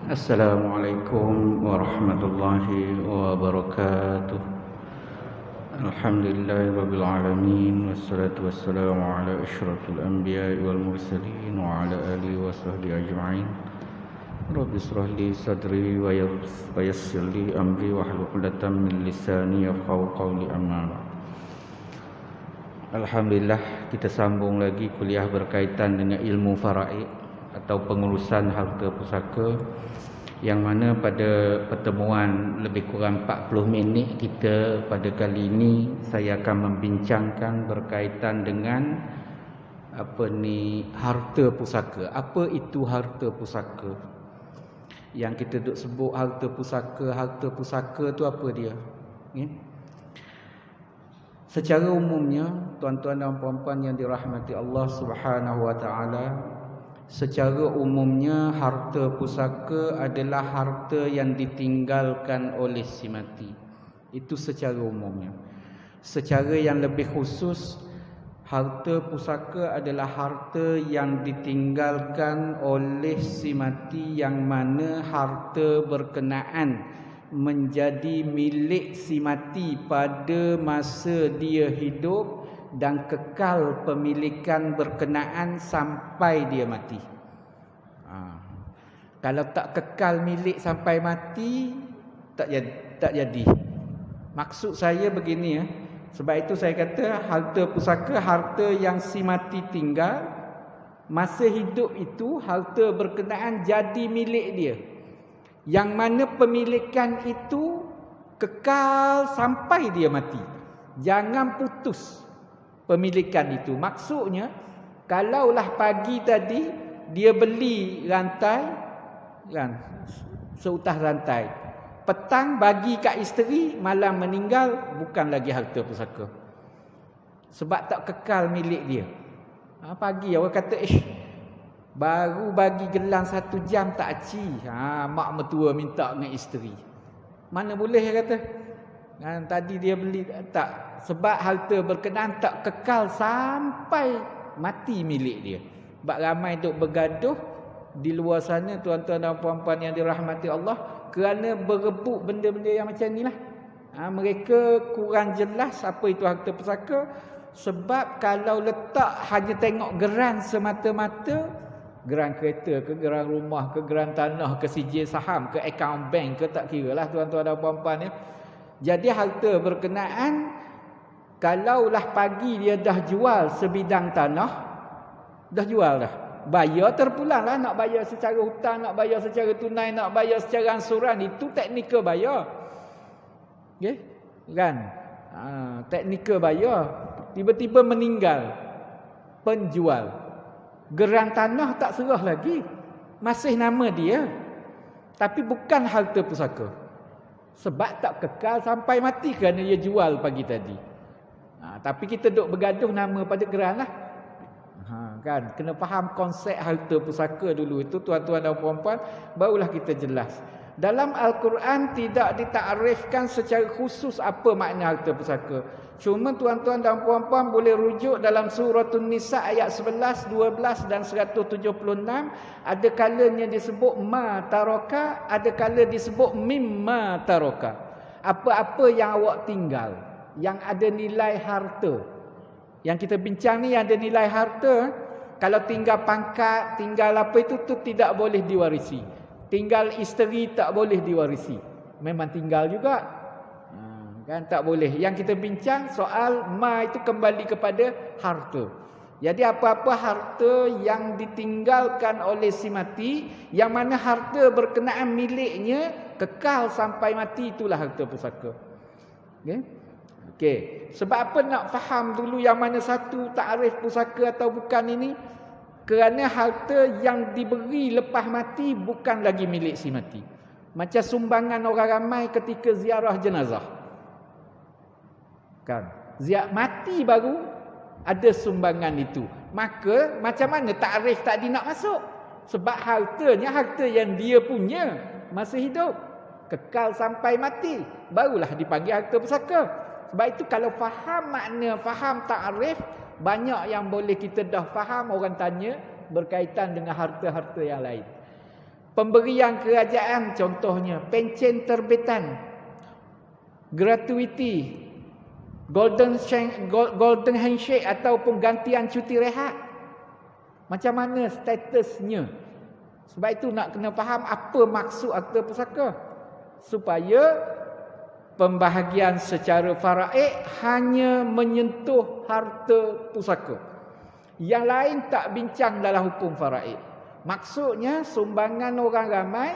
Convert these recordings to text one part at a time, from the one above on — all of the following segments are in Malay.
Assalamualaikum warahmatullahi wabarakatuh. Alhamdulillahirabbil alamin wassalatu wassalamu ala asyrafil anbiya'i wal mursalin wa ala alihi wa sahbihi ajma'in. Rabbi israh li sadri wa yassir li amri wahlul 'uqdatam min lisani yafqahu qawli, amma ba'd. Alhamdulillah, kita sambung lagi kuliah berkaitan dengan ilmu faraid atau pengurusan harta pusaka, yang mana pada pertemuan lebih kurang 40 minit kita pada kali ini saya akan membincangkan berkaitan dengan harta pusaka. Apa itu harta pusaka? Yang kita duk sebut harta pusaka tu apa dia? Secara umumnya, tuan-tuan dan puan-puan yang dirahmati Allah Subhanahu wa taala, secara umumnya harta pusaka adalah harta yang ditinggalkan oleh si mati. Itu secara umumnya. Secara yang lebih khusus, harta pusaka adalah harta yang ditinggalkan oleh si mati, yang mana harta berkenaan menjadi milik si mati pada masa dia hidup dan kekal pemilikan berkenaan sampai dia mati. Kalau tak kekal milik sampai mati, tak jadi. Maksud saya begini ya. Sebab itu saya kata harta pusaka, harta yang si mati tinggal masa hidup itu, harta berkenaan jadi milik dia, yang mana pemilikan itu kekal sampai dia mati. Jangan putus pemilikan itu. Maksudnya, kalaulah pagi tadi dia beli rantai, kan, seutas rantai, petang bagi kat isteri, malam meninggal, bukan lagi harta pusaka. Sebab tak kekal milik dia. Pagi orang kata, baru bagi gelang 1 jam tak aci. Mak mertua minta dengan isteri. Mana boleh dia kata. Tadi dia beli tak. Sebab harta berkenaan tak kekal sampai mati milik dia. Sebab ramai duk bergaduh di luar sana, tuan-tuan dan puan-puan yang dirahmati Allah, kerana berebut benda-benda yang macam ni lah. Mereka kurang jelas apa itu harta pusaka. Sebab kalau letak hanya tengok geran semata-mata, geran kereta ke, geran rumah ke, geran tanah ke, sijil saham ke, akaun bank ke, tak kira lah tuan-tuan dan puan-puan ya. Jadi harta berkenaan, kalaulah pagi dia dah jual sebidang tanah, dah jual dah, bayar terpulang lah. Nak bayar secara hutang, nak bayar secara tunai, nak bayar secara ansuran, itu teknikal bayar. Okay? Kan? Teknikal bayar. Tiba-tiba meninggal penjual, geran tanah tak serah lagi, masih nama dia, tapi bukan harta pusaka. Sebab tak kekal sampai mati kerana dia jual pagi tadi. Tapi kita duk bergaduh nama pada geran lah. Kan? Kena faham konsep harta pusaka dulu itu, tuan-tuan dan puan-puan, barulah kita jelas. Dalam Al-Quran tidak ditakrifkan secara khusus apa makna harta pusaka. Cuma tuan-tuan dan puan-puan boleh rujuk dalam surah An-Nisa ayat 11, 12 dan 176. Ada kalanya disebut ma taraka, ada kala disebut mimma taraka. Apa-apa yang awak tinggal, yang ada nilai harta. Yang kita bincang ni yang ada nilai harta. Kalau tinggal pangkat, tinggal apa itu tidak boleh diwarisi. Tinggal isteri tak boleh diwarisi. Memang tinggal juga. Kan tak boleh. Yang kita bincang soal ma itu kembali kepada harta. Jadi apa-apa harta yang ditinggalkan oleh si mati, yang mana harta berkenaan miliknya kekal sampai mati, itulah harta pusaka. Okey. Sebab apa nak faham dulu yang mana satu takrif pusaka atau bukan ini? Kerana harta yang diberi lepas mati bukan lagi milik si mati. Macam sumbangan orang ramai ketika ziarah jenazah. Kan? Mati baru ada sumbangan itu. Maka macam mana takrif tadi nak masuk? Sebab hartanya harta yang dia punya masa hidup, kekal sampai mati, barulah dipanggil harta pusaka. Sebab itu kalau faham makna, faham takrif, banyak yang boleh kita dah faham. Orang tanya, berkaitan dengan harta-harta yang lain. Pemberian kerajaan contohnya, pencen terbitan, gratuiti, golden handshake ataupun gantian cuti rehat. Macam mana statusnya? Sebab itu nak kena faham apa maksud harta pusaka. Supaya pembahagian secara faraid hanya menyentuh harta pusaka. Yang lain tak bincang dalam hukum faraid. Maksudnya sumbangan orang ramai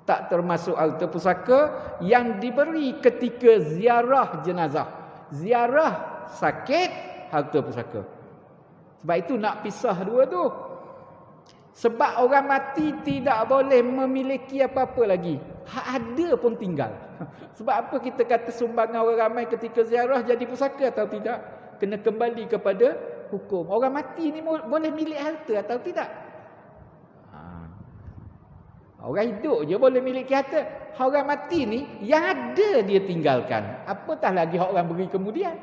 tak termasuk harta pusaka yang diberi ketika ziarah jenazah. Ziarah sakit, harta pusaka. Sebab itu nak pisah dua tu. Sebab orang mati tidak boleh memiliki apa-apa lagi. Hak ada pun tinggal. Sebab apa kita kata sumbangan orang ramai ketika ziarah jadi pusaka atau tidak? Kena kembali kepada hukum. Orang mati ni boleh milik harta atau tidak? Orang hidup je boleh miliki harta. Orang mati ni yang ada dia tinggalkan. Apatah lagi orang beri kemudian.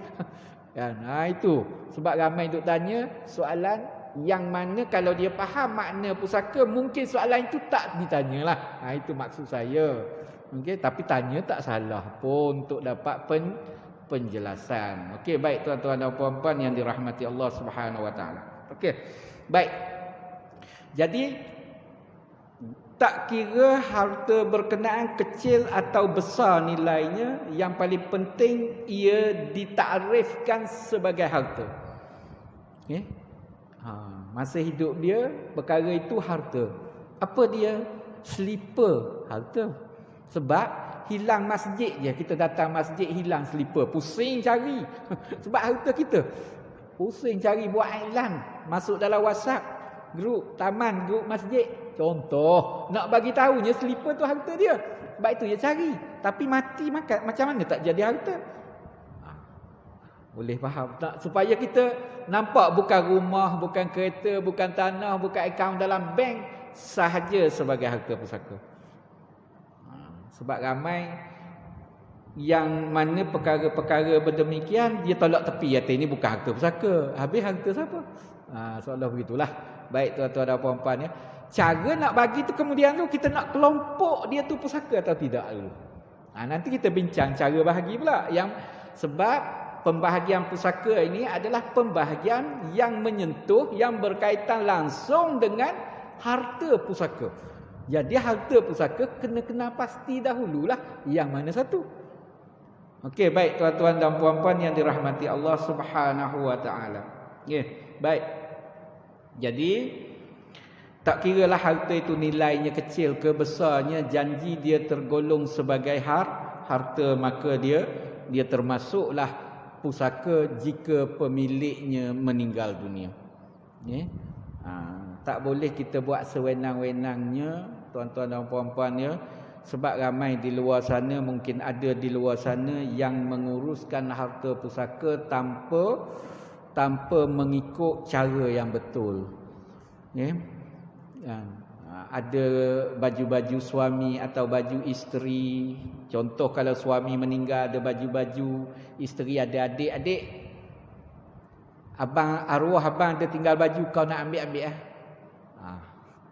Kan? Itu. Sebab ramai duk tanya soalan yang mana kalau dia faham makna pusaka, mungkin soalan itu tak ditanyalah. Itu maksud saya. Okay? Tapi tanya tak salah pun untuk dapat penjelasan. Okey, baik tuan-tuan dan puan-puan yang dirahmati Allah Subhanahu Wa Taala. Okey. Baik. Jadi tak kira harta berkenaan kecil atau besar nilainya, yang paling penting ia ditakrifkan sebagai harta. Okay? Masa hidup dia, perkara itu harta. Apa dia? Slipper, harta. Sebab hilang masjid je, kita datang masjid hilang slipper, pusing cari. Sebab harta kita. Pusing cari buat iklan, masuk dalam WhatsApp, grup taman, grup masjid. Contoh, nak bagi tahunya slipper tu harta dia. Sebab itu dia cari. Tapi mati macam mana tak jadi harta? Boleh faham tak? Supaya kita nampak bukan rumah, bukan kereta, bukan tanah, bukan akaun dalam bank sahaja sebagai harta pusaka. Sebab ramai yang mana perkara-perkara berdemikian dia tolak tepi, kata ini bukan harta pusaka. Habis harta siapa? Soalan begitulah. Baik tuan-tuan dan puan-puan ya. Cara nak bagi tu kemudian tu kita nak kelompok dia tu pusaka atau tidak dulu. Nanti kita bincang cara bahagi pula. Yang sebab pembahagian pusaka ini adalah pembahagian yang menyentuh, yang berkaitan langsung dengan harta pusaka. Jadi harta pusaka kena pasti dahululah yang mana satu. Okey, baik tuan-tuan dan puan-puan yang dirahmati Allah Subhanahu Wa Taala. Baik. Jadi tak kiralah harta itu nilainya kecil ke besarnya, janji dia tergolong sebagai harta, maka dia termasuklah pusaka jika pemiliknya meninggal dunia. Tak boleh kita buat sewenang-wenangnya tuan-tuan dan puan-puan ya. Sebab ramai di luar sana, mungkin ada di luar sana yang menguruskan harta pusaka tanpa mengikut cara yang betul. Ada baju-baju suami atau baju isteri. Contoh kalau suami meninggal ada baju-baju, isteri ada adik-adik. Arwah abang ada tinggal baju, kau nak ambil lah.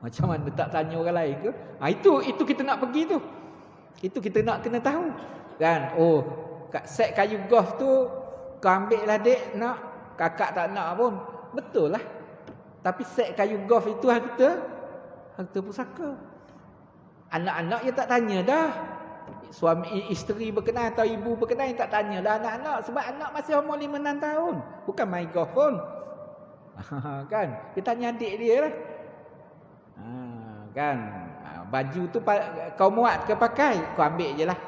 Macam mana tak tanya orang lain ke? Itu kita nak pergi tu. Itu kita nak kena tahu. Kan? Kat set kayu golf tu kau ambil lah dek, nak. Kakak tak nak pun. Betul lah. Tapi set kayu golf itu harta pusaka. Anak-anak dia tak tanya dah. Suami isteri berkenan atau ibu berkenan dia tak tanya dah anak-anak. Sebab anak masih umur 5-6 tahun. Bukan main golf pun. Kan? Dia tanya adik dia lah. Kan? Baju tu kau muat ke pakai? Kau ambil je lah.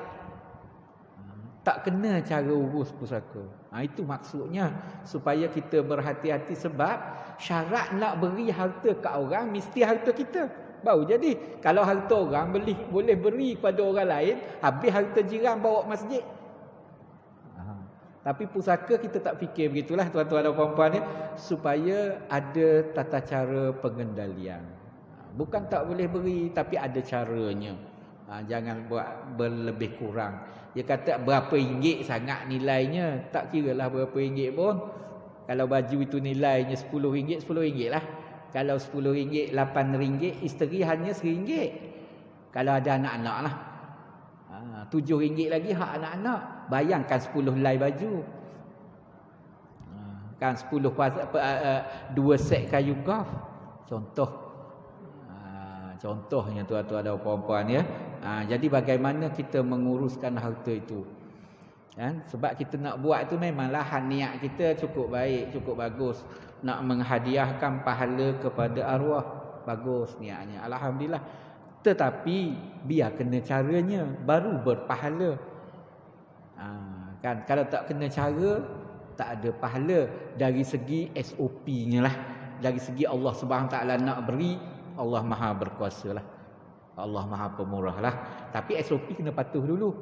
Tak kena cara urus pusaka. Itu maksudnya. Supaya kita berhati-hati sebab syarat nak beri harta kat orang mesti harta kita. Baru jadi. Kalau harta orang boleh beri pada orang lain, habis harta jiran bawa masjid. Tapi pusaka kita tak fikir begitulah tuan-tuan dan puan-puan ya, supaya ada tata cara pengendalian. Bukan tak boleh beri, tapi ada caranya. Jangan buat berlebih kurang. Dia kata berapa ringgit sangat nilainya, tak kiralah berapa ringgit pun. Kalau baju itu nilainya RM10, RM10 lah. Kalau RM10, RM8, isteri hanya RM1. Kalau ada anak-anak lah. RM7 lagi hak anak-anak. Bayangkan 10 helai baju. Kan 10 2 set kayu golf. Contohnya tuan-tuan dan puan-puan ya. Jadi bagaimana kita menguruskan harta itu? Kan? Sebab kita nak buat tu memanglah niat kita cukup baik, cukup bagus. Nak menghadiahkan pahala kepada arwah. Bagus niatnya. Alhamdulillah. Tetapi biar kena caranya baru berpahala. Kan kalau tak kena cara tak ada pahala dari segi SOP-nya lah. Dari segi Allah Subhanahu Taala nak beri, Allah Maha berkuasa lah. Allah Maha pemurah lah. Tapi SOP kena patuh dulu.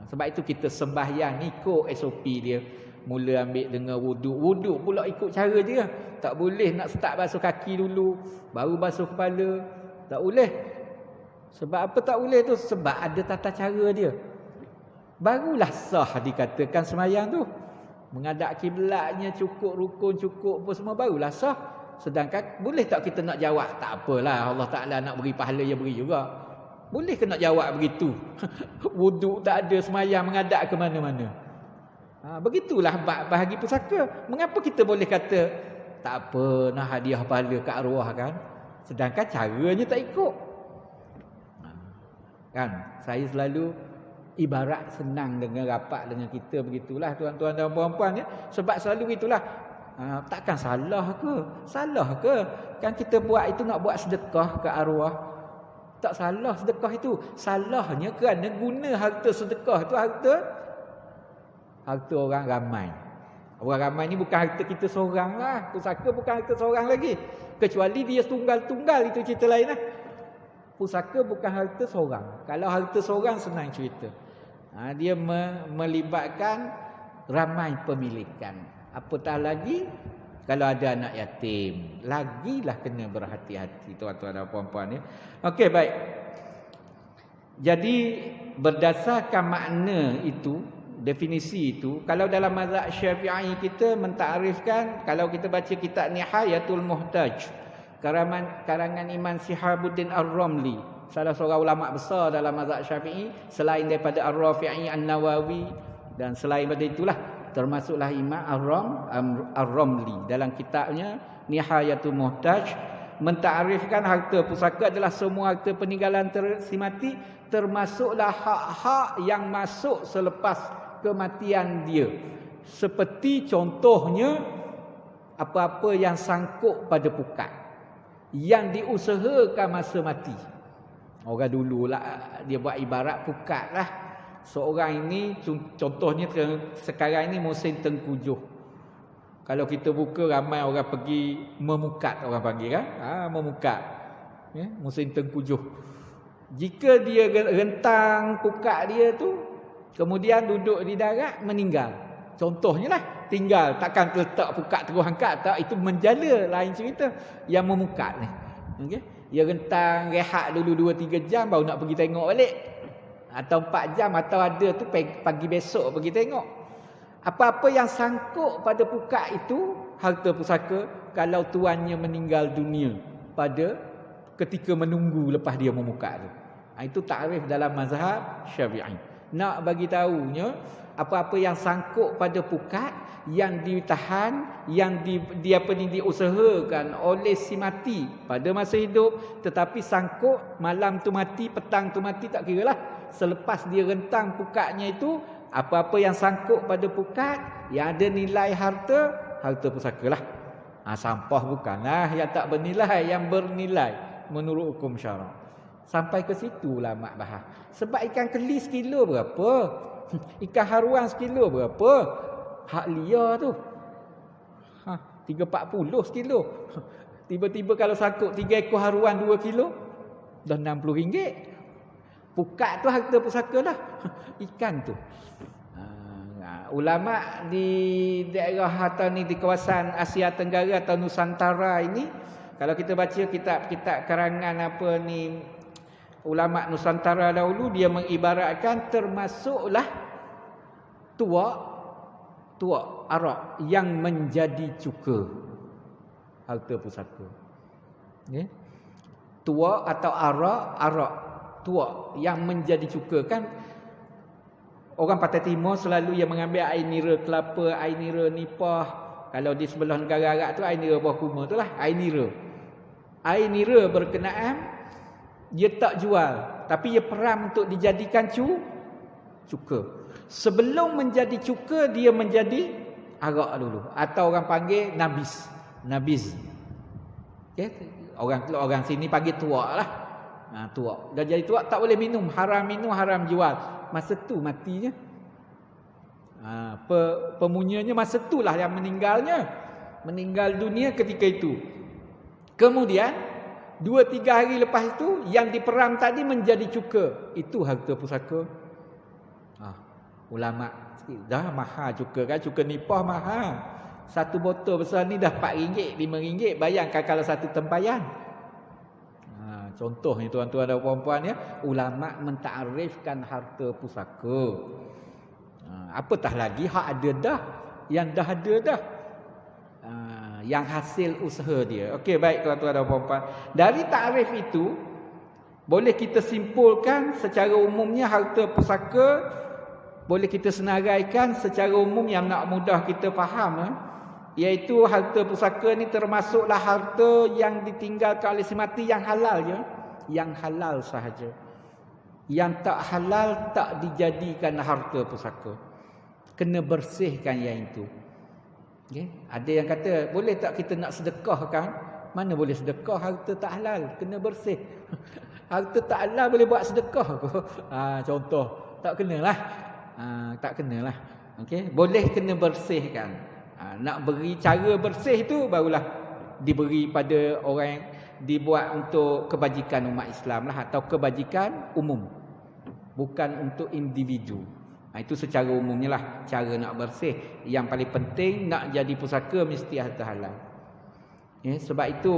Sebab itu kita sembahyang ikut SOP dia. Mula ambil dengan wuduk. Wuduk pula ikut cara dia. Tak boleh nak start basuh kaki dulu, baru basuh kepala. Tak boleh. Sebab apa tak boleh tu? Sebab ada tata cara dia. Barulah sah dikatakan sembahyang tu. Menghadap kiblatnya cukup, rukun cukup apa semua, barulah sah. Sedangkan boleh tak kita nak jawab? Tak apalah, Allah Ta'ala nak beri pahala, dia beri juga. Boleh ke nak jawab begitu? Wuduk tak ada, sembahyang menghadap ke mana-mana. Begitulah bahagi pusaka. Mengapa kita boleh kata tak apa, nak hadiah pahala ke arwah kan? Sedangkan caranya tak ikut. Kan? Saya selalu ibarat senang dengan rapat dengan kita begitulah tuan-tuan dan puan-puan ya. Sebab selalu itulah. Takkan salah ke? Salah ke? Kan kita buat itu nak buat sedekah ke arwah. Tak salah sedekah itu. Salahnya kerana guna harta sedekah itu harta orang ramai. Orang ramai ni bukan harta kita seorang lah. Pusaka bukan harta seorang lagi. Kecuali dia tunggal-tunggal, itu cerita lain lah. Pusaka bukan harta seorang. Kalau harta seorang senang cerita. Dia melibatkan ramai pemilikan. Apatah lagi kalau ada anak yatim. Lagilah kena berhati-hati tuan-tuan dan puan-puan ya. Okey, baik. Jadi berdasarkan makna itu, definisi itu, kalau dalam mazhab Syafi'i kita mentakrifkan, kalau kita baca kitab Nihayatul Muhtaj karangan Imam Sihabuddin Ar-Ramli, salah seorang ulama besar dalam mazhab Syafi'i selain daripada Ar-Rafi'i, An-Nawawi dan selain daripada itulah termasuklah Imam Ar-Ramli dalam kitabnya Nihayatul Muhtaj mentakrifkan harta pusaka adalah semua harta peninggalan si mati, termasuklah hak-hak yang masuk selepas kematian dia. Seperti contohnya apa-apa yang sangkut pada pukat yang diusahakan masa mati. Orang dululah dia buat ibarat pukat lah. Seorang ini contohnya sekarang ini musim tengkujuh. Kalau kita buka ramai orang pergi memukat, orang panggil kan? Memukat. Ya, musim tengkujuh. Jika dia rentang pukat dia tu, kemudian duduk di darat, meninggal. Contohnya lah, tinggal. Takkan letak pukat terus angkat. Tak, itu menjala, lain cerita. Yang memukat ni. Okay? Dia rentang, rehat dulu 2-3 jam, baru nak pergi tengok balik. Atau 4 jam, atau ada tu pagi besok pergi tengok. Apa-apa yang sangkut pada pukat itu, harta pusaka, kalau tuannya meninggal dunia pada ketika menunggu lepas dia memukat tu. Itu takrif dalam mazhab Syafi'i. Nak bagi tahunya apa-apa yang sangkut pada pukat yang ditahan, yang diusahakan oleh si mati pada masa hidup, tetapi sangkut malam tu mati, petang tu mati, tak kiralah. Selepas dia rentang pukatnya itu, apa-apa yang sangkut pada pukat yang ada nilai harta pusaka lah. Sampah bukanlah yang tak bernilai, yang bernilai menurut hukum syarak. Sampai ke situ ulama bahas. Sebab ikan keli sekilo berapa? Ikan haruan sekilo berapa? Hak liar tu 340 sekilo. Tiba-tiba kalau sangkut 3 ekor haruan 2 kilo, dah RM60. Pukat tu harta pusaka lah. Ikan tu. Ulama di daerah atau ni di kawasan Asia Tenggara atau Nusantara ini, kalau kita baca kitab-kitab karangan apa ni ulama Nusantara dahulu, dia mengibaratkan termasuklah tuak Arab yang menjadi cuka. harta pusaka. Okay. Tua atau arak tua yang menjadi cuka kan. Orang Pantai Timur selalu yang mengambil air nira kelapa, air nira nipah. Kalau di sebelah negara Arab tu air nira buah kurma tu lah, air nira. Air nira berkenaan dia tak jual, tapi dia peram untuk dijadikan cuka. Sebelum menjadi cuka dia menjadi arak dulu, atau orang panggil nabis. Okay? Orang sini panggil tuak lah. Tuak. Dah jadi tuak tak boleh minum, haram jual. Masa tu matinya. Pemunyanya masa itulah yang meninggal dunia ketika itu. Kemudian 2-3 hari lepas itu yang diperam tadi menjadi cuka. Itu harta pusaka. Ulama dah mahal cuka kan, cuka nipah mahal. Satu botol besar ni dah RM4, RM5. Bayangkan kalau satu tempayan. Contohnya tuan-tuan dan puan-puan ya, ulama mentakrifkan harta pusaka. Apatah lagi hak ada dah, yang dah ada dah. Yang hasil usaha dia. Okey, baik tuan-tuan dan puan-puan. Dari takrif itu boleh kita simpulkan secara umumnya harta pusaka, boleh kita senaraikan secara umum yang nak mudah kita faham, iaitu harta pusaka ni termasuklah harta yang ditinggalkan oleh si mati yang halal je, yang halal sahaja. Yang tak halal tak dijadikan harta pusaka. Kena bersihkan yang itu. Okay? Ada yang kata, boleh tak kita nak sedekahkan? Mana boleh sedekah harta tak halal? Kena bersih. Harta tak halal boleh buat sedekah ke? Contoh, tak kenalah. Tak kenalah. Okay? Boleh kena bersihkan. Nak beri cara bersih tu barulah diberi pada orang yang dibuat untuk kebajikan umat Islam lah, atau kebajikan umum, bukan untuk individu. Itu secara umumnya lah cara nak bersih. Yang paling penting nak jadi pusaka mesti harta halal. Sebab itu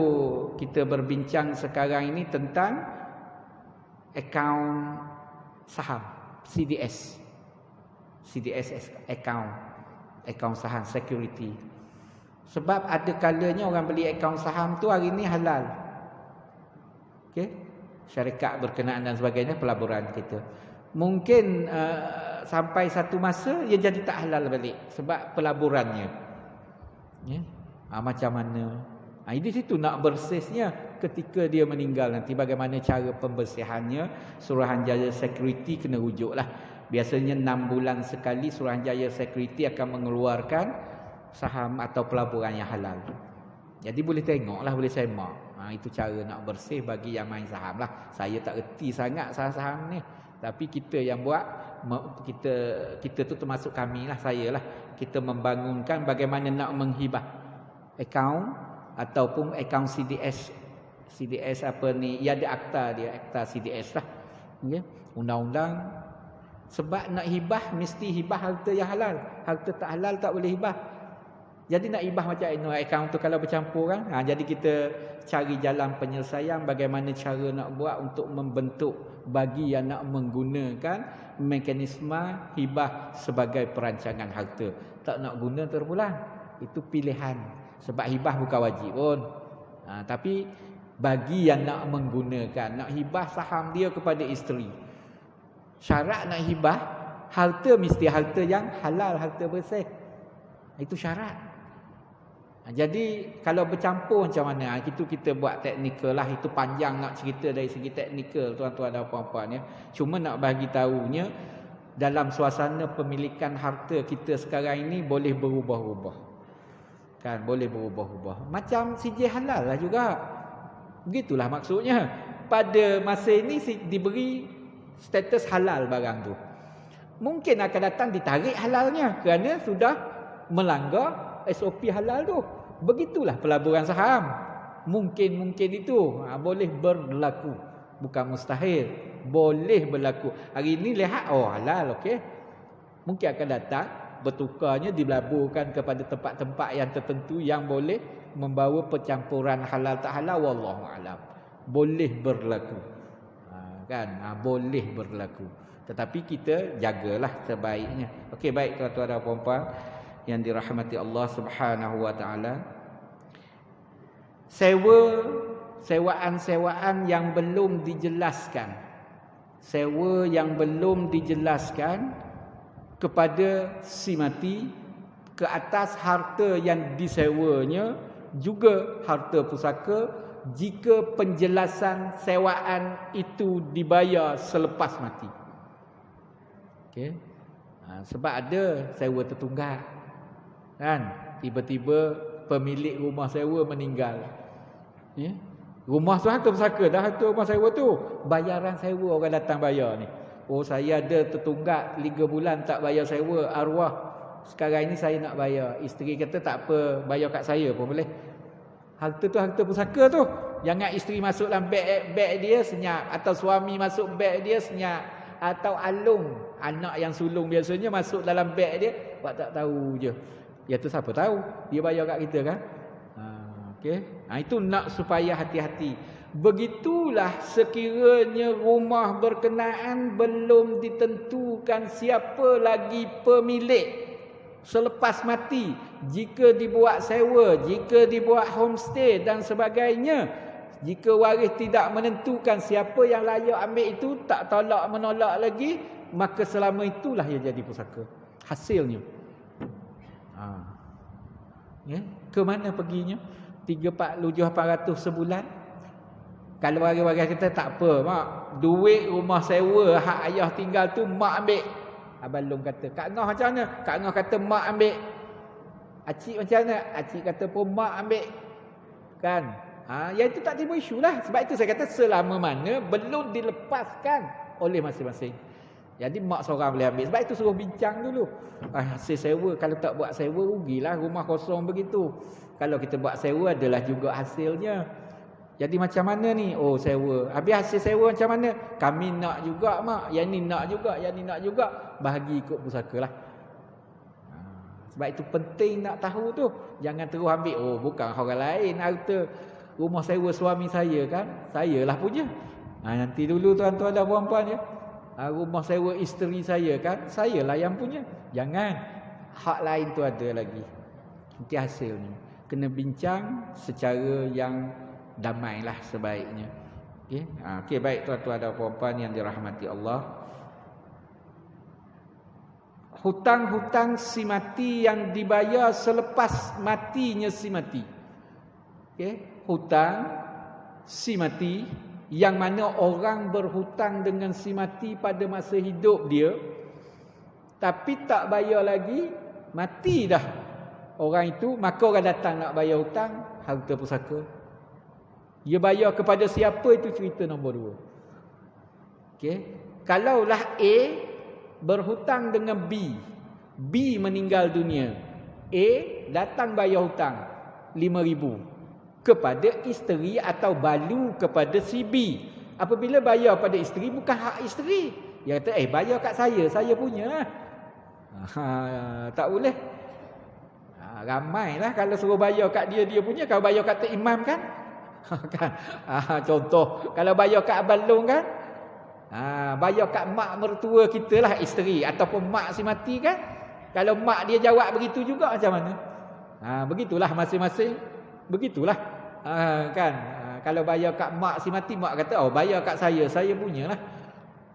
kita berbincang sekarang ini tentang akaun saham, CDS akaun saham security. Sebab ada kalanya orang beli akaun saham tu hari ni halal. Okey, syarikat berkenaan dan sebagainya, pelaburan kita. Mungkin sampai satu masa ia jadi tak halal balik sebab pelaburannya. Macam mana? Di situ nak bersihnya ketika dia meninggal nanti, bagaimana cara pembersihannya. Suruhanjaya Security kena rujuklah. Biasanya 6 bulan sekali Suruhanjaya Security akan mengeluarkan saham atau pelaburan yang halal. Jadi boleh tengoklah, boleh semak. Itu cara nak bersih bagi yang main saham lah. Saya tak reti sangat saham ni, tapi kita yang buat, kita tu termasuk kami lah, saya lah. Kita membangunkan bagaimana nak menghibah akaun ataupun akaun CDS apa ni, ia ada akta CDS lah. Okay? Undang-undang. Sebab nak hibah mesti hibah harta yang halal. Harta tak halal tak boleh hibah. Jadi nak hibah macam ini, akaun tu kalau bercampur kan. Jadi kita cari jalan penyelesaian, bagaimana cara nak buat untuk membentuk bagi yang nak menggunakan mekanisme hibah sebagai perancangan harta. Tak nak guna terpulang. Itu pilihan. Sebab hibah bukan wajib pun. Tapi bagi yang nak menggunakan, nak hibah saham dia kepada isteri, syarat nak hibah harta mesti harta yang halal, harta bersih. Itu syarat. Jadi kalau bercampur macam mana? Itu kita buat teknikal lah. Itu panjang nak cerita dari segi teknikal tuan-tuan dan puan-puan ya. Cuma nak bagi tahunya dalam suasana pemilikan harta kita sekarang ini boleh berubah-ubah. Kan boleh berubah-ubah. Macam CJ halal lah juga. Begitulah maksudnya. Pada masa ini diberi status halal barang tu. Mungkin akan datang ditarik halalnya kerana sudah melanggar SOP halal tu. Begitulah pelaburan saham. Mungkin itu boleh berlaku. Bukan mustahil. Boleh berlaku. Hari ini lihat, halal, okey. Mungkin akan datang bertukarnya, dilaburkan kepada tempat-tempat yang tertentu yang boleh membawa percampuran halal tak halal. Wallahu a'lam. Boleh berlaku. Boleh berlaku. Tetapi kita jagalah sebaiknya. Okey, baik tuan-tuan dan puan-puan yang dirahmati Allah Subhanahu wa taala. sewaan yang belum dijelaskan. Sewa yang belum dijelaskan kepada si mati ke atas harta yang disewanya, juga harta pusaka jika penjelasan sewaan itu dibayar selepas mati. Okey. Sebab ada sewa tertunggak. Kan? Tiba-tiba pemilik rumah sewa meninggal. Ya? Rumah tu harta pusaka dah, harta rumah sewa tu. Bayaran sewa orang datang bayar ni. Oh, saya ada tertunggak 3 bulan tak bayar sewa arwah. Sekarang ini saya nak bayar. Isteri kata tak apa, bayar kat saya pun boleh. Harta tu harta pusaka tu. Jangan isteri masuk dalam beg dia senyap, atau suami masuk beg dia senyap, atau alung, anak yang sulung biasanya masuk dalam beg dia, buat tak tahu je. Ya tu siapa tahu? Dia bayar kat kita kan? Okey. Itu nak supaya hati-hati. Begitulah sekiranya rumah berkenaan belum ditentukan siapa lagi pemilik selepas mati, jika dibuat sewa, jika dibuat homestay dan sebagainya, jika waris tidak menentukan siapa yang layak ambil itu, tak tolak menolak lagi, maka selama itulah ia jadi pusaka hasilnya. Ya, ke mana perginya? 3-4 sebulan. Kalau waris-waris kita tak apa, mak, duit rumah sewa hak ayah tinggal tu mak ambil. Abang Long kata, Kak Ngah macam mana? Kak Ngah kata mak ambil. Acik macam mana? Acik kata pun mak ambil. Kan? Yang itu tak timbul isu lah. Sebab itu saya kata selama mana belum dilepaskan oleh masing-masing. Jadi mak seorang boleh ambil. Sebab itu suruh bincang dulu. Hasil sewa, kalau tak buat sewa rugilah rumah kosong begitu. Kalau kita buat sewa adalah juga hasilnya. Jadi macam mana ni? Oh, sewa. Habis hasil sewa macam mana? Kami nak juga mak. Yang ni nak juga, yang ni nak juga. Bahagi ikut pusaka lah. Sebab itu penting nak tahu tu. Jangan terus ambil, oh bukan orang lain harta. Rumah sewa suami saya kan, saya lah punya. Nanti dulu tuan-tuan dan puan-puan ya. Rumah sewa isteri saya kan, saya lah yang punya. Jangan. Hak lain tu ada lagi. Nanti hasilnya. Kena bincang secara yang damai lah sebaiknya. Okay? Okay, baik tuan-tuan dan puan-puan yang dirahmati Allah. Hutang-hutang si mati yang dibayar selepas matinya si mati. Okay? Hutang si mati yang mana orang berhutang dengan si mati pada masa hidup dia, tapi tak bayar lagi, mati dah orang itu, maka orang datang nak bayar hutang, harta pusaka. Dia bayar kepada siapa, itu cerita nombor 2. Okay? Kalaulah A berhutang dengan B, B meninggal dunia, A datang bayar hutang 5,000 kepada isteri atau balu kepada si B. Apabila bayar pada isteri, bukan hak isteri. Dia kata, bayar kat saya punya. Tak boleh. Ramailah kalau suruh bayar kat dia punya. Kalau bayar kat Tok Imam kan? Kan? Contoh, kalau bayar kat Abang Long kan? Bayar kat mak mertua kita lah, isteri ataupun mak si mati kan? Kalau mak dia jawab begitu juga, macam mana? Begitulah masing-masing. Begitulah. Kan? Kalau bayar kat mak si mati, mak kata, bayar kat saya punya lah.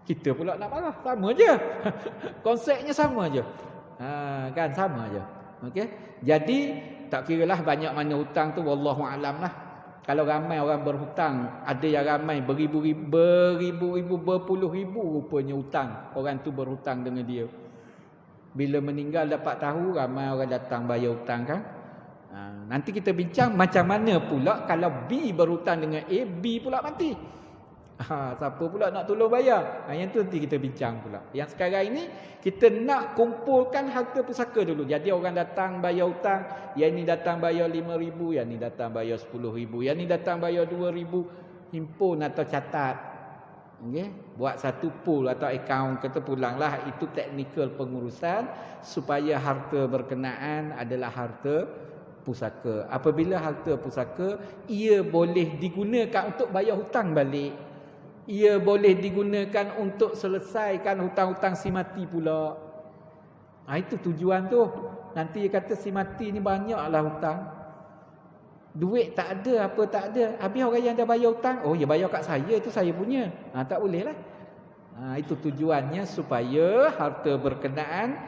Kita pula nak marah. Sama je. Konsepnya sama je. Kan? Sama je. Okey. Jadi tak kiralah banyak mana hutang tu, wallahu alam lah. Kalau ramai orang berhutang, ada yang ramai beribu-ribu, berpuluh ribu rupanya hutang. Orang tu berhutang dengan dia. Bila meninggal dapat tahu, ramai orang datang bayar hutang kan. Nanti kita bincang macam mana pula kalau B berhutang dengan A, B pula mati. Siapa pula nak tolong bayar? Yang tu nanti kita bincang pula. Yang sekarang ini kita nak kumpulkan harta pusaka dulu. Jadi orang datang bayar hutang, yang ni datang bayar 5,000, yang ni datang bayar 10,000, yang ni datang bayar 2,000. Himpun atau catat. Okay? Buat satu pool atau akaun, kata pulanglah. Itu teknikal pengurusan supaya harta berkenaan adalah harta pusaka. Apabila harta pusaka, ia boleh digunakan untuk bayar hutang balik. Ia boleh digunakan untuk selesaikan hutang-hutang si mati pula. Itu tujuan tu. Nanti dia kata si mati ni banyaklah hutang. Duit tak ada, apa tak ada. Habis orang yang dah bayar hutang, oh ya bayar kat saya, itu saya punya. Tak boleh lah. Itu tujuannya supaya harta berkenaan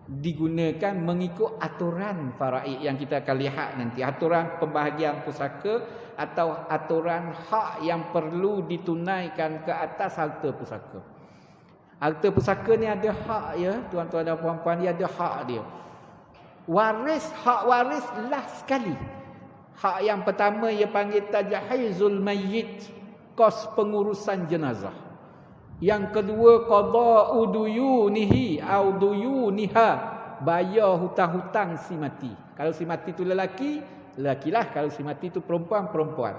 digunakan mengikut aturan faraid yang kita akan lihat nanti. Aturan pembahagian pusaka atau aturan hak yang perlu ditunaikan ke atas harta pusaka. Harta pusaka ni ada hak ya, tuan-tuan dan puan-puan, dia ada hak dia. Waris, hak waris last sekali. Hak yang pertama ia panggil tajahizul mayyit, kos pengurusan jenazah. Yang kedua qada'u duyunihi au duyuniha, bayar hutang-hutang si mati. Kalau si mati tu lelaki, lelakilah. Kalau si mati tu perempuan, perempuan.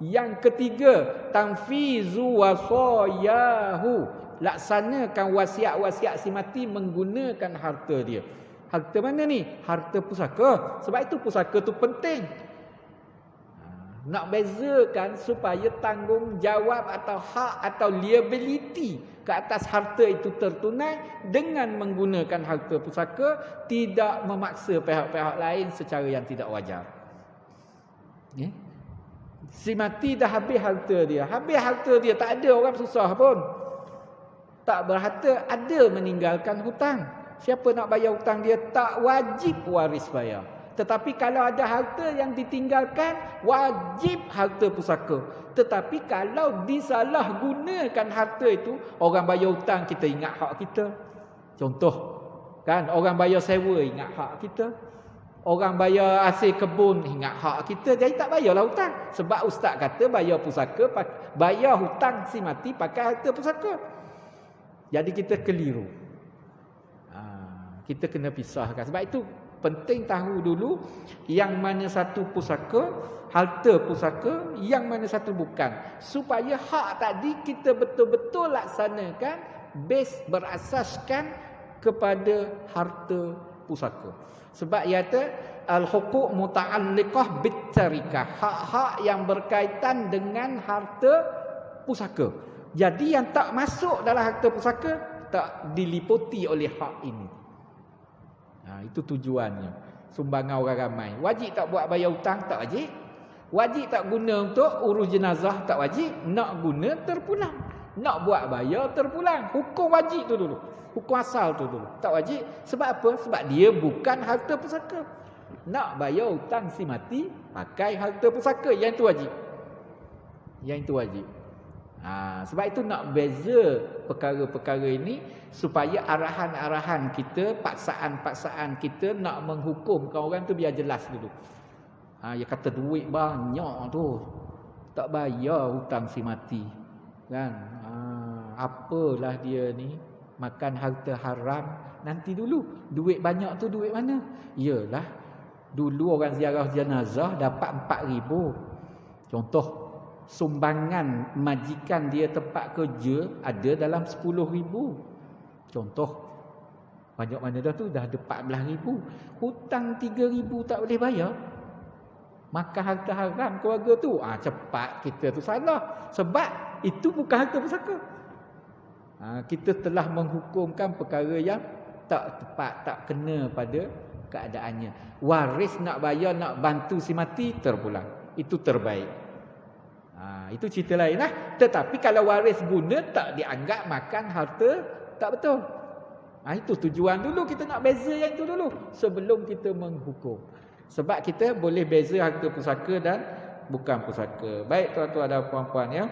Yang ketiga tanfizu wasayahu, laksanakan wasiat-wasiat si mati menggunakan harta dia. Harta mana ni? Harta pusaka. Sebab itu pusaka tu penting. Nak bezakan supaya tanggungjawab atau hak atau liability ke atas harta itu tertunai dengan menggunakan harta pusaka, tidak memaksa pihak-pihak lain secara yang tidak wajar. Si mati dah habis harta dia. Habis harta dia, tak ada orang susah pun. Tak berharta, ada meninggalkan hutang. Siapa nak bayar hutang dia, tak wajib waris bayar. Tetapi kalau ada harta yang ditinggalkan, wajib harta pusaka. Tetapi kalau disalahgunakan harta itu, orang bayar hutang, kita ingat hak kita. Contoh, kan, orang bayar sewa, ingat hak kita. Orang bayar hasil kebun, ingat hak kita. Jadi tak bayarlah hutang. Sebab ustaz kata bayar pusaka, bayar hutang si mati pakai harta pusaka. Jadi kita keliru. Kita kena pisahkan. Sebab itu penting tahu dulu yang mana satu pusaka, harta pusaka, yang mana satu bukan. Supaya hak tadi kita betul-betul laksanakan base berasaskan kepada harta pusaka. Sebab ia kata al-huquq muta'alliqah bit-tarikah, hak-hak yang berkaitan dengan harta pusaka. Jadi yang tak masuk dalam harta pusaka tak diliputi oleh hak ini. Itu tujuannya. Sumbangan orang ramai. Wajib tak buat bayar hutang? Tak wajib. Wajib tak guna untuk urus jenazah? Tak wajib. Nak guna terpulang. Nak buat bayar terpulang. Hukum wajib tu dulu. Hukum asal tu dulu. Tak wajib. Sebab apa? Sebab dia bukan harta pusaka. Nak bayar hutang si mati, pakai harta pusaka. Yang itu wajib. Yang itu wajib. Sebab itu nak beza perkara-perkara ini supaya arahan-arahan kita, paksaan-paksaan kita nak menghukumkan orang tu biar jelas dulu. Dia kata duit banyak tu, tak bayar hutang si mati, kan? Apalah dia ni makan harta haram. Nanti dulu duit banyak tu duit mana? Yalah, dulu orang ziarah jenazah dapat 4,000. Contoh, sumbangan majikan dia tempat kerja ada dalam 10,000. Contoh, banyak mana dah tu, dah ada 14,000. Hutang 3,000 tak boleh bayar. Makan harta haram keluarga tu. Cepat kita tu salah. Sebab itu bukan harta pusaka. Kita telah menghukumkan perkara yang tak tepat, tak kena pada keadaannya. Waris nak bayar, nak bantu si mati, terpulang. Itu terbaik. Itu cerita lain lah. Tetapi kalau waris guna, tak dianggap makan harta tak betul. Itu tujuan dulu. Kita nak beza yang itu dulu sebelum kita menghukum. Sebab kita boleh beza harta pusaka dan bukan pusaka. Baik tuan-tuan dan puan-puan ya.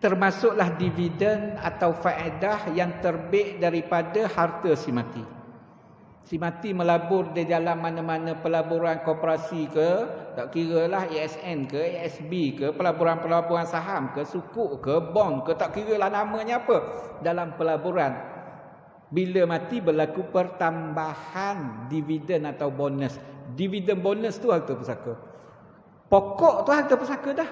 Termasuklah dividen atau faedah yang terbit daripada harta si mati. Si mati melabur di dalam mana-mana pelaburan koperasi ke, tak kiralah ASN ke, ASB ke, pelaburan-pelaburan saham ke, sukuk ke, bond ke, tak kiralah namanya apa, dalam pelaburan. Bila mati berlaku pertambahan dividen atau bonus. Dividen bonus tu harta pusaka. Pokok tu harta pusaka dah.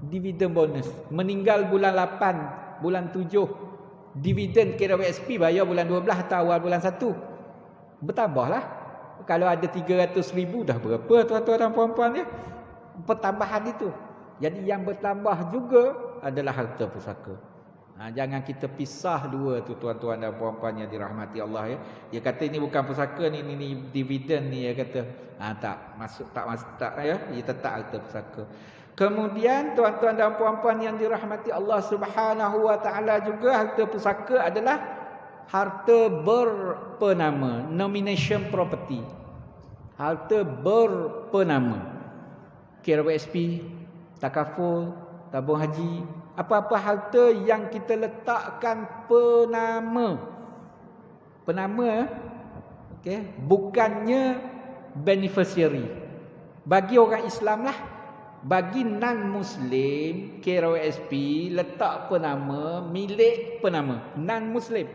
Dividen bonus. Meninggal bulan 8, bulan 7. Dividen KWSP bayar bulan 12 atau awal bulan 1. Bertambahlah. Kalau ada 300,000 dah berapa tuan-tuan dan puan-puan ya? Pertambahan itu. Jadi yang bertambah juga adalah harta pusaka. Jangan kita pisah dua tu tuan-tuan dan puan-puan yang dirahmati Allah ya. Dia kata ini bukan pusaka ni dividen ni, dia kata. Tak masuk tak ya. Dia tetap harta pusaka. Kemudian tuan-tuan dan puan-puan yang dirahmati Allah Subhanahu wa taala juga, harta pusaka adalah harta berpenama, nomination property. Harta berpenama. KWSP, takaful, tabung haji, apa-apa harta yang kita letakkan penama. Penama, okey, bukannya beneficiary. Bagi orang Islam lah. Bagi non-Muslim, KWSP letak penama milik penama. Non-Muslim.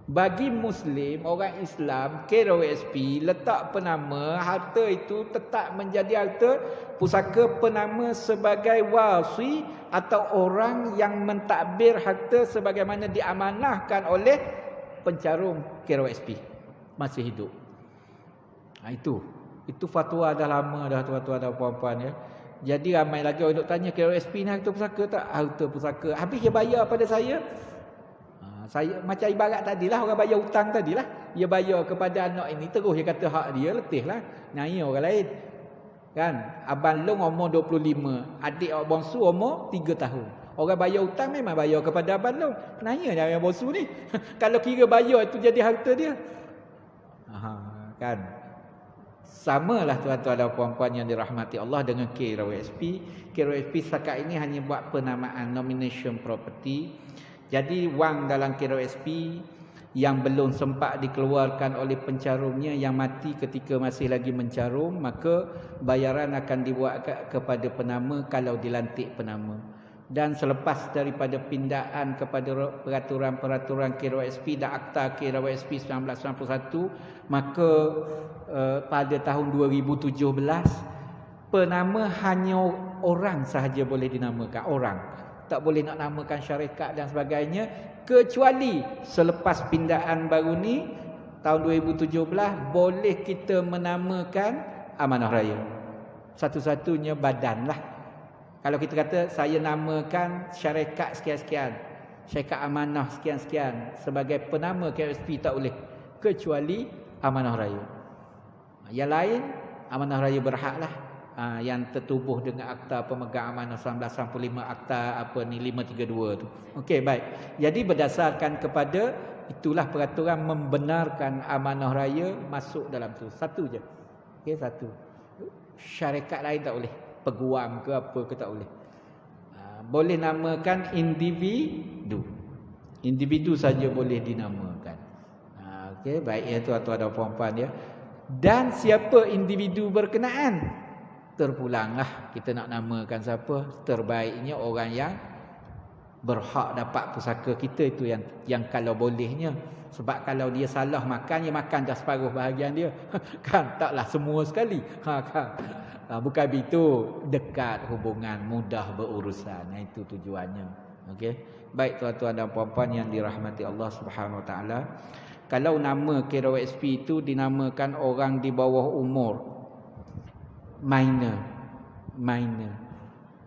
Bagi Muslim, orang Islam, KWSP letak penama, harta itu tetap menjadi harta pusaka penama sebagai wasi atau orang yang mentadbir harta sebagaimana diamanahkan oleh pencarum KWSP masih hidup. Itu fatwa dah lama dah tuan-tuan dan puan-puan ya. Jadi ramai lagi orang duk tanya KWSP ni harta pusaka tak? Harta pusaka. Habis dia bayar pada saya. Saya macam ibarat tadilah, orang bayar hutang tadilah. Dia bayar kepada anak ini, terus dia kata hak dia, letihlah nyai orang lain. Kan? Abang long umur 25, adik abang su umur 3 tahun. Orang bayar hutang memang bayar kepada abang long. Kenapa jangan abang su ni? Kalau kira bayar itu jadi harta dia. Kan? Samalah tuan-tuan dan puan-puan yang dirahmati Allah dengan KWSP. KWSP setakat ini hanya buat penamaan nomination property. Jadi wang dalam KWSP yang belum sempat dikeluarkan oleh pencarumnya yang mati ketika masih lagi mencarum, maka bayaran akan dibuat kepada penama kalau dilantik penama. Dan selepas daripada pindaan kepada peraturan-peraturan KWSP dan Akta KWSP 1991, maka pada tahun 2017 penama hanya orang sahaja boleh dinamakan, orang. Tak boleh nak namakan syarikat dan sebagainya, kecuali selepas pindaan baru ni tahun 2017 boleh kita menamakan amanah raya. Satu-satunya badan lah. Kalau kita kata saya namakan syarikat sekian-sekian, syarikat amanah sekian-sekian sebagai penama KWSP, tak boleh kecuali amanah raya. Yang lain amanah raya berhak lah. Yang tertubuh dengan Akta Pemegang Amanah 1995, Akta 532 tu. Okey, baik. Jadi berdasarkan kepada itulah peraturan membenarkan amanah raya masuk dalam tu. Satu je. Okey, satu. Syarikat lain tak boleh. Peguam ke apa ke tak boleh. Boleh namakan individu. Individu saja boleh dinamakan. Okey, baik ya tuan-tuan dan puan-puan ya. Dan siapa individu berkenaan? Terpulanglah kita nak namakan siapa. Terbaiknya orang yang berhak dapat pusaka kita, itu yang kalau bolehnya. Sebab kalau dia salah makan, dia makan dah separuh bahagian dia. Kan taklah semua sekali. Kan. Bukan begitu, dekat hubungan, mudah berurusan. Itu tujuannya. Okey. Baik tuan-tuan dan puan-puan yang dirahmati Allah Subhanahu Wa Taala. Kalau nama KWSP itu dinamakan orang di bawah umur, minor.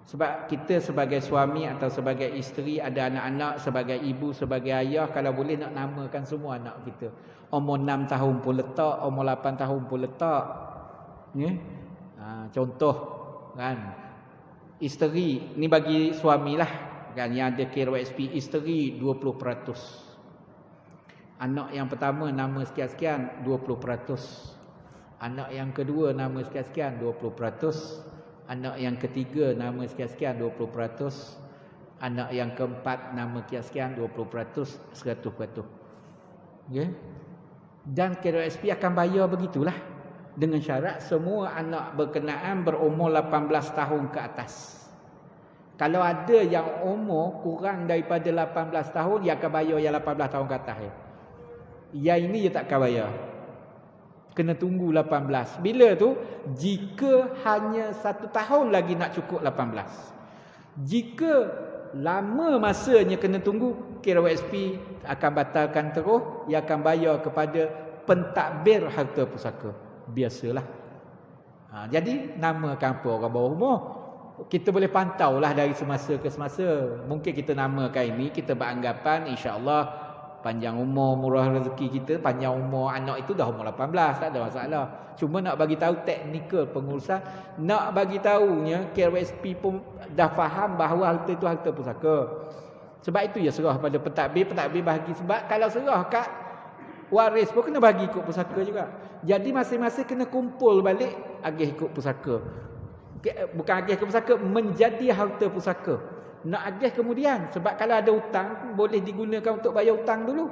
Sebab kita sebagai suami atau sebagai isteri, ada anak-anak, sebagai ibu, sebagai ayah, kalau boleh nak namakan semua anak kita. Umur 6 tahun pun letak, umur 8 tahun pun letak. Contoh kan, isteri ni bagi suamilah kan, yang ada KWSP, isteri 20%. Anak yang pertama nama sekian-sekian 20%. Anak yang kedua nama sekian-sekian 20%. Anak yang ketiga nama sekian-sekian 20%. Anak yang keempat nama sekian-sekian 20%, 100%. Okay? Dan KWSP akan bayar begitulah, dengan syarat semua anak berkenaan berumur 18 tahun ke atas. Kalau ada yang umur kurang daripada 18 tahun, dia akan bayar yang 18 tahun ke atas. Yang ini dia tak akan bayar. Kena tunggu 18. Bila tu? Jika hanya 1 tahun lagi nak cukup 18. Jika lama masanya kena tunggu, KWSP akan batalkan terus. Ia akan bayar kepada pentadbir harta pusaka. Biasalah. Jadi namakan apa orang bawah umur? kita boleh pantau lah dari semasa ke semasa. Mungkin kita namakan ini, kita beranggapan insya-Allah panjang umur, murah rezeki kita, panjang umur anak itu dah umur 18, tak ada masalah. Cuma nak bagi tahu teknikal pengurusan, nak bagi tahunya KRSP pun dah faham bahawa harta itu harta pusaka. Sebab itu ya serah pada pentadbir bahagi. Sebab kalau serah kat waris pun kena bagi ikut pusaka juga. Jadi masing-masing kena kumpul balik agih ikut pusaka. Bukan agih ikut pusaka, menjadi harta pusaka. Nak agih kemudian. Sebab kalau ada hutang, boleh digunakan untuk bayar hutang dulu.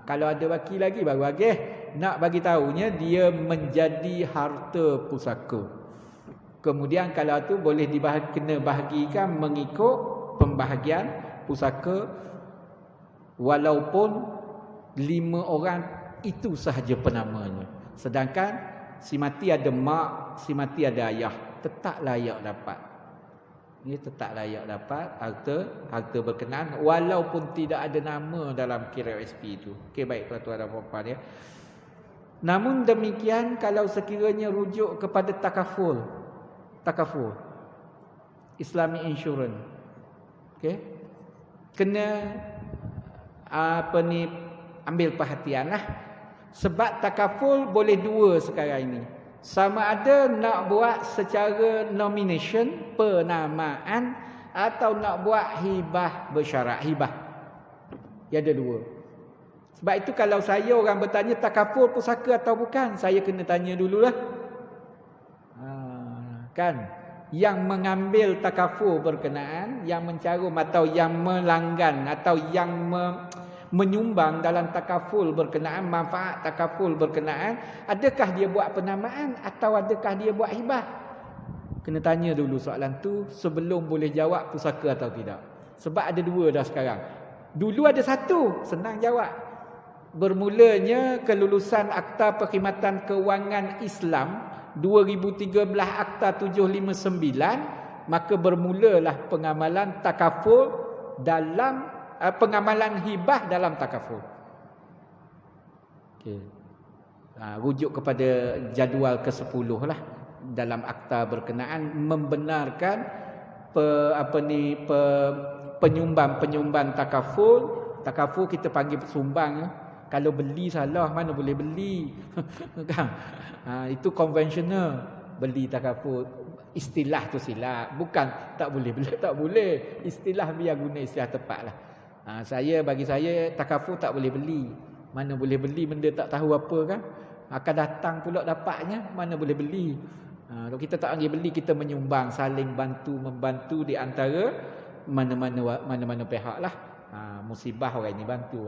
Kalau ada baki lagi baru agih. Nak bagi tahunya dia menjadi harta pusaka. Kemudian kalau tu boleh kena bahagikan mengikut pembahagian pusaka. Walaupun 5 orang itu sahaja penamanya. Sedangkan si mati ada mak, si mati ada ayah, tetap layak dapat. Dia tetap layak dapat harta berkenaan walaupun tidak ada nama dalam KRSP itu. Okey, baik tuan-tuan dan puan-puan ya. Namun demikian kalau sekiranya rujuk kepada takaful Islamic insurance. Okey. Kena ambil perhatianlah. Sebab takaful boleh dua sekarang ini. Sama ada nak buat secara nomination, penamaan, atau nak buat hibah bersyarat, hibah. Dia ada dua. Sebab itu kalau saya orang bertanya takaful pusaka atau bukan, saya kena tanya dululah. Kan? Yang mengambil takaful berkenaan, yang mencarum atau yang melanggan atau yang menyumbang dalam takaful berkenaan, manfaat takaful berkenaan, adakah dia buat penamaan atau adakah dia buat hibah? Kena tanya dulu soalan tu sebelum boleh jawab pusaka atau tidak. Sebab ada dua dah sekarang. Dulu ada satu, senang jawab. Bermulanya kelulusan Akta Perkhidmatan Kewangan Islam 2013 Akta 759, maka bermulalah pengamalan takaful dalam pengamalan hibah dalam takaful. Okey. Rujuk kepada jadual ke-10 lah dalam akta berkenaan membenarkan penyumbang takaful. Takaful kita panggil sumbang ya. Kalau beli salah mana boleh beli. Kan? Itu konvensional. Beli takaful. Istilah tu silap. Bukan tak boleh beli, tak boleh. Istilah biar guna istilah tepat lah. Bagi saya takaful tak boleh beli. Mana boleh beli benda tak tahu apa kan? Akan datang pula dapatnya, mana boleh beli. Kalau kita tak panggil beli, kita menyumbang, saling membantu di antara mana-mana pihak lah. Musibah orang ni bantu.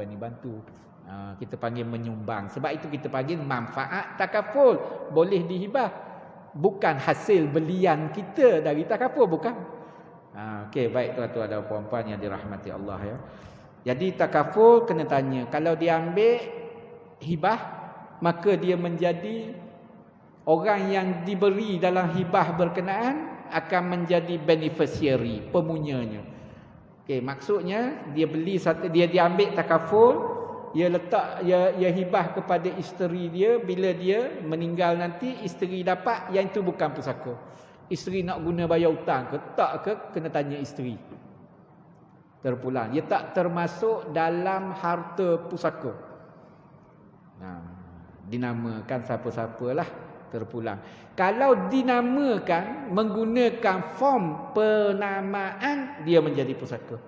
Kita panggil menyumbang. Sebab itu kita panggil manfaat takaful. Boleh dihibah. Bukan hasil belian kita dari takaful, bukan. Okey, baik tuan-tuan dan puan-puan yang dirahmati Allah ya. Jadi takaful kena tanya. Kalau dia ambil hibah, maka dia menjadi orang yang diberi dalam hibah berkenaan akan menjadi beneficiary, pemunyanya. Okey, maksudnya dia beli satu, dia ambil takaful, dia letak, dia hibah kepada isteri dia. Bila dia meninggal nanti, isteri dapat, yang itu bukan pusaka. Isteri nak guna bayar hutang ke tak ke, kena tanya isteri. Terpulang. Dia tak termasuk dalam harta pusaka. Dinamakan siapa-siapalah, terpulang. Kalau dinamakan menggunakan form penamaan, dia menjadi pusaka.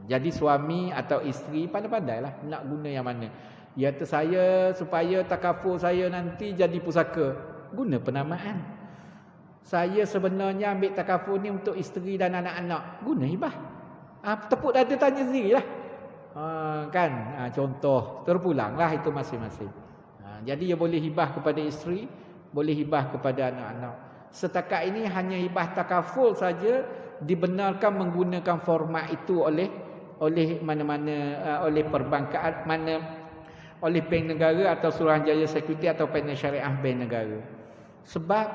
Jadi suami atau isteri pandai-pandailah nak guna yang mana. Ya kata saya supaya takaful saya nanti jadi pusaka, guna penamaan. Saya sebenarnya ambil takaful ni untuk isteri dan anak-anak, guna hibah. Tepuk dada tanya sendirilah. Kan? Contoh, terpulanglah itu masing-masing. Jadi dia boleh hibah kepada isteri, boleh hibah kepada anak-anak. Setakat ini hanya hibah takaful saja dibenarkan menggunakan format itu oleh mana-mana, oleh perbankan, oleh bank negara atau Suruhanjaya Security atau Panel Syariah Bank negara. Sebab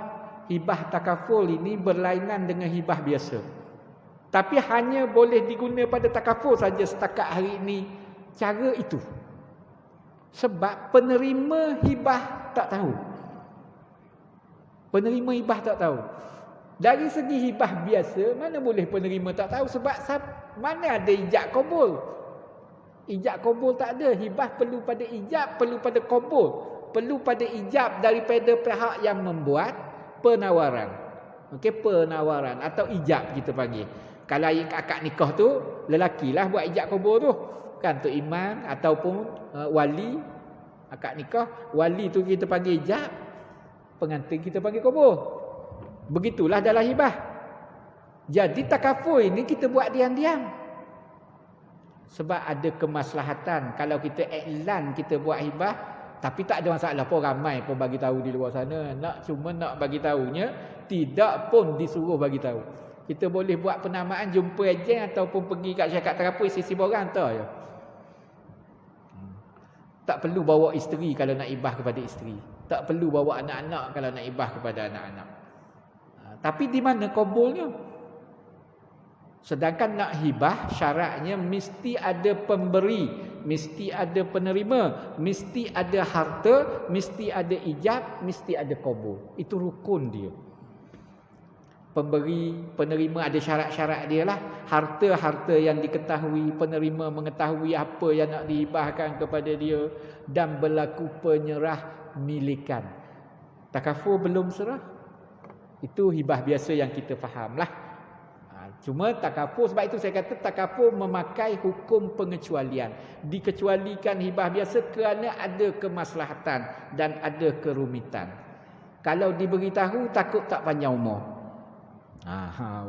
hibah takaful ini berlainan dengan hibah biasa. Tapi hanya boleh digunakan pada takaful saja setakat hari ini cara itu. Sebab penerima hibah tak tahu. Penerima hibah tak tahu. Dari segi hibah biasa, mana boleh penerima tak tahu? Sebab mana ada ijab kabul? Ijab kabul tak ada. Hibah perlu pada ijab, perlu pada kabul. Perlu pada ijab daripada pihak yang membuat penawaran. Okey, penawaran atau ijab kita panggil. Kalau akad nikah tu, lelakilah buat ijab kabul tu. Kan Tok Iman ataupun wali akad nikah, wali tu kita panggil ijab, pengantin kita panggil kabul. Begitulah dalam hibah. Jadi takaful ini kita buat diam-diam. Sebab ada kemaslahatan. Kalau kita iklan kita buat hibah, tapi tak ada masalah pun, ramai pun bagi tahu di luar sana. Cuma nak bagi tahunya, tidak pun disuruh bagi tahu. Kita boleh buat penamaan, jumpa ejen ataupun pergi kat syarikat terapui sisi borang tak je. Tak perlu bawa isteri kalau nak hibah kepada isteri. Tak perlu bawa anak-anak kalau nak hibah kepada anak-anak. Tapi di mana kabulnya? Sedangkan nak hibah syaratnya mesti ada pemberi, mesti ada penerima, mesti ada harta, mesti ada ijab, mesti ada kabul. Itu rukun dia. Pemberi, penerima ada syarat-syarat dia lah. Harta-harta yang diketahui, penerima mengetahui apa yang nak dihibahkan kepada dia dan berlaku penyerah milikan. Takaful belum serah. Itu hibah biasa yang kita faham lah. Cuma takaful, sebab itu saya kata takaful memakai hukum pengecualian. Dikecualikan hibah biasa kerana ada kemaslahatan dan ada kerumitan. Kalau diberitahu takut tak panjang umur.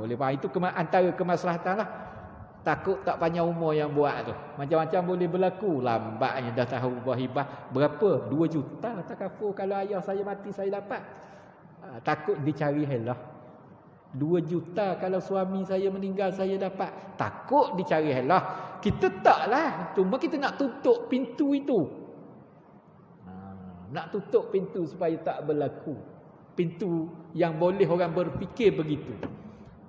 Boleh faham. Itu antara kemaslahatan lah. Takut tak panjang umur yang buat tu. Macam-macam boleh berlaku. Lambatnya dah tahu buah hibah. Berapa? 2 juta takaful. Kalau ayah saya mati saya dapat. Takut dicari helah. 2 juta kalau suami saya meninggal saya dapat. Takut dicari helah. Kita taklah. Cuma kita nak tutup pintu itu. Nak tutup pintu supaya tak berlaku. Pintu yang boleh orang berfikir begitu.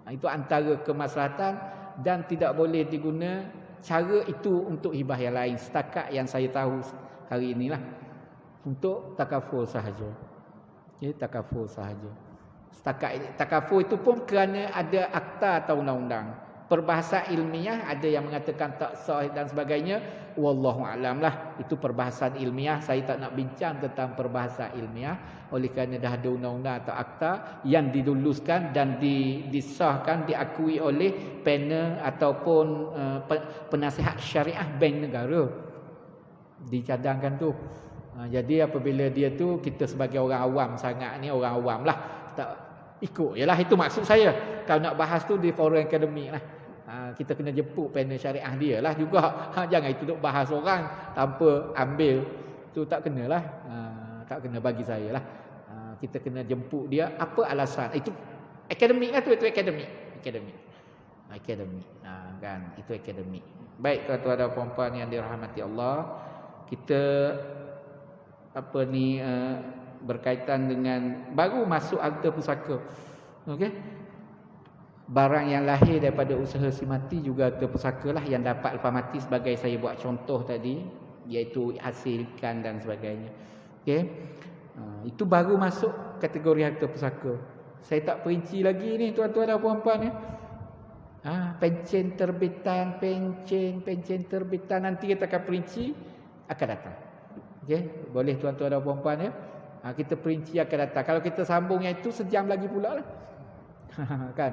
Itu antara kemaslahatan dan tidak boleh diguna cara itu untuk hibah yang lain. Setakat yang saya tahu hari inilah. Untuk takaful sahaja. Takaful sahaja. Setakat takaful itu pun kerana ada akta atau undang-undang. Perbahasa ilmiah ada yang mengatakan tak sah dan sebagainya. Wallahu a'lam lah. Itu perbahasan ilmiah. Saya tak nak bincang tentang perbahasan ilmiah. Oleh kerana dah ada undang-undang atau akta yang diluluskan dan disahkan, diakui oleh panel ataupun penasihat syariah bank negara. Dicadangkan tu. Jadi apabila dia tu, kita sebagai orang awam sangat ni, orang awam lah. Tak ikut je lah. Itu maksud saya. Kalau nak bahas tu di forum akademik lah. Kita kena jemput panel syariah dia lah juga. Jangan itu duk bahas orang tanpa ambil. Tu tak kenalah. Tak kena bagi saya lah. Kita kena jemput dia. Apa alasan? Itu akademik lah tu. Itu akademik. Akademik. Kan? Itu akademik. Baik tuan-tuan dan puan-puan yang dirahmati Allah. Kita berkaitan dengan baru masuk harta pusaka. Okey. Barang yang lahir daripada usaha si mati juga harta pusaka lah, yang dapat lepas mati, sebagai saya buat contoh tadi, iaitu hasil ikan dan sebagainya. Okey. Itu baru masuk kategori harta pusaka. Saya tak perinci lagi ni tuan-tuan dan puan-puan ya. Pencen terbitan, pencen terbitan, nanti kita akan perinci, akan datang. Okey, boleh tuan-tuan dan puan-puan ya. Kita perinci akan datang. Kalau kita sambung yang itu sejam lagi pula lah. Kan?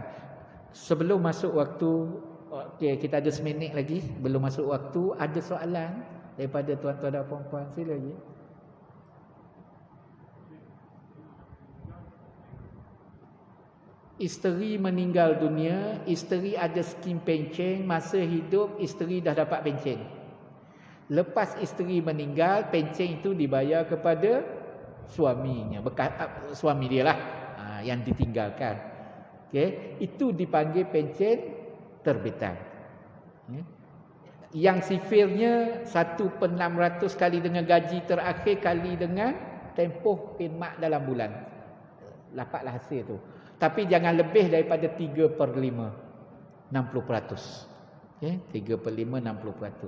Sebelum masuk waktu, okey, kita ada seminit lagi. Belum masuk waktu, ada soalan daripada tuan-tuan dan puan-puan? Sila lagi. Isteri meninggal dunia, isteri ada skim pencen, masa hidup isteri dah dapat pencen. Lepas isteri meninggal, pencen itu dibayar kepada suaminya, suami dia lah yang ditinggalkan. Okay. Itu dipanggil pencen terbitan. Yang sifirnya 1/600 kali dengan gaji terakhir kali dengan tempoh khidmat dalam bulan. Dapatlah hasil tu. Tapi jangan lebih daripada 3/5, 60%. Okay. 3/5, 60%.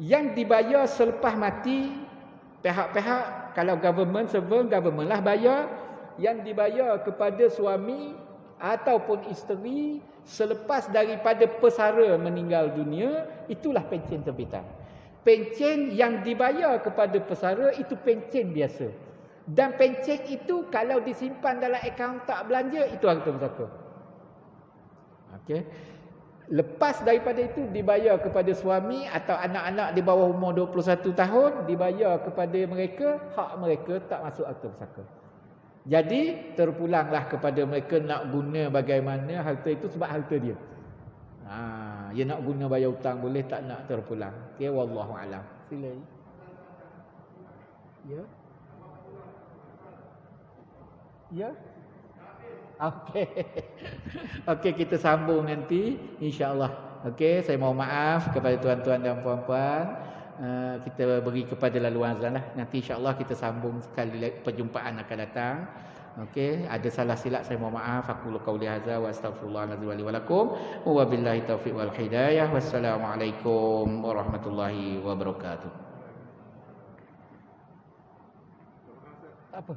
Yang dibayar selepas mati, pihak-pihak, kalau government servant, government lah bayar. yang dibayar kepada suami ataupun isteri selepas daripada pesara meninggal dunia, itulah pencen terbitan. Pencen yang dibayar kepada pesara itu pencen biasa. Dan pencen itu kalau disimpan dalam akaun tak belanja, itu harta pusaka. Okey. Lepas daripada itu dibayar kepada suami atau anak-anak di bawah umur 21 tahun, dibayar kepada mereka, hak mereka tak masuk harta pusaka. Jadi terpulanglah kepada mereka nak guna bagaimana harta itu sebab harta dia. Dia nak guna bayar hutang boleh, tak nak terpulang. Okey, wallahu alam. Sila. Ya. Ya. Okey. Okey, kita sambung nanti insya-Allah. Okey, saya mohon maaf kepada tuan-tuan dan puan-puan. Kita beri kepada laluan azan lah. Nanti insya-Allah kita sambung sekali lagi, perjumpaan akan datang. Okey, ada salah silap saya mohon maaf. Aku qauli hadza wa astaghfirullahalazim wa lakum. Wa billahi taufiq wal hidayah. Wassalamualaikum warahmatullahi wabarakatuh. Apa?